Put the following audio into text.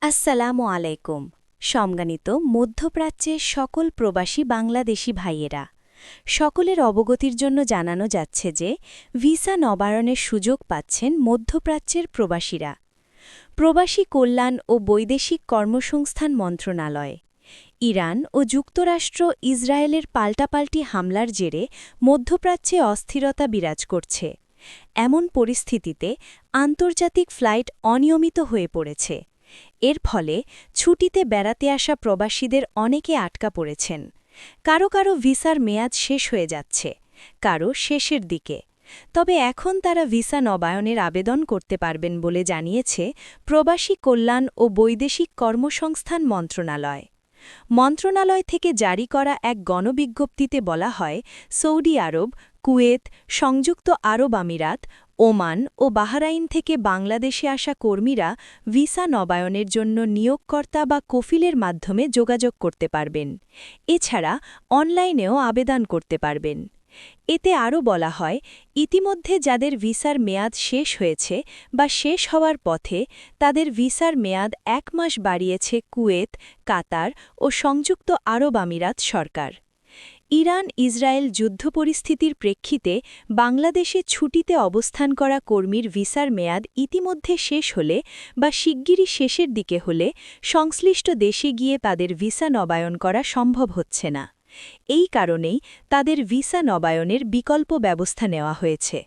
আসসালামু আলাইকুম। সম্মানিত মধ্যপ্রাচ্যের সকল প্রবাসী বাংলাদেশি ভাইয়েরা, সকলের অবগতির জন্য জানানো যাচ্ছে যে ভিসা নবায়নের সুযোগ পাচ্ছেন মধ্যপ্রাচ্যের প্রবাসীরা। প্রবাসী কল্যাণ ও বৈদেশিক কর্মসংস্থান মন্ত্রণালয় ইরান ও যুক্তরাষ্ট্র ইসরায়েলের পাল্টাপাল্টি হামলার জেরে মধ্যপ্রাচ্যে অস্থিরতা বিরাজ করছে। এমন পরিস্থিতিতে আন্তর্জাতিক ফ্লাইট অনিয়মিত হয়ে পড়েছে। এর ফলে ছুটিতে বেড়াতে আসা প্রবাসীদের অনেকে আটকা পড়েছেন। কারো কারো ভিসার মেয়াদ শেষ হয়ে যাচ্ছে, কারো শেষের দিকে। তবে এখন তারা ভিসা নবায়নের আবেদন করতে পারবেন বলে জানিয়েছে প্রবাসী কল্যাণ ও বৈদেশিক কর্মসংস্থান মন্ত্রণালয়। মন্ত্রণালয় থেকে জারি করা এক গণবিজ্ঞপ্তিতে বলা হয়, সৌদি আরব, কুয়েত, সংযুক্ত আরব আমিরাত, ওমান ও বাহরাইন থেকে বাংলাদেশে আসা কর্মীরা ভিসা নবায়নের জন্য নিয়োগকর্তা বা কফিলের মাধ্যমে যোগাযোগ করতে পারবেন। এছাড়া অনলাইনেও আবেদন করতে পারবেন। এতে আরও বলা হয়, ইতিমধ্যে যাদের ভিসার মেয়াদ শেষ হয়েছে বা শেষ হওয়ার পথে, তাদের ভিসার মেয়াদ ১ মাস বাড়িয়েছে কুয়েত, কাতার ও সংযুক্ত আরব আমিরাত সরকার। ইরান ইসরায়েল যুদ্ধ পরিস্থিতির প্রেক্ষিতে বাংলাদেশে ছুটিতে অবস্থান করা কর্মীর ভিসার মেয়াদ ইতিমধ্যে শেষ হলে বা শিগগিরই শেষের দিকে হলে সংশ্লিষ্ট দেশে গিয়ে তাদের ভিসা নবায়ন করা সম্ভব হচ্ছে না। এই কারণেই তাদের ভিসা নবায়নের বিকল্প ব্যবস্থা নেওয়া হয়েছে।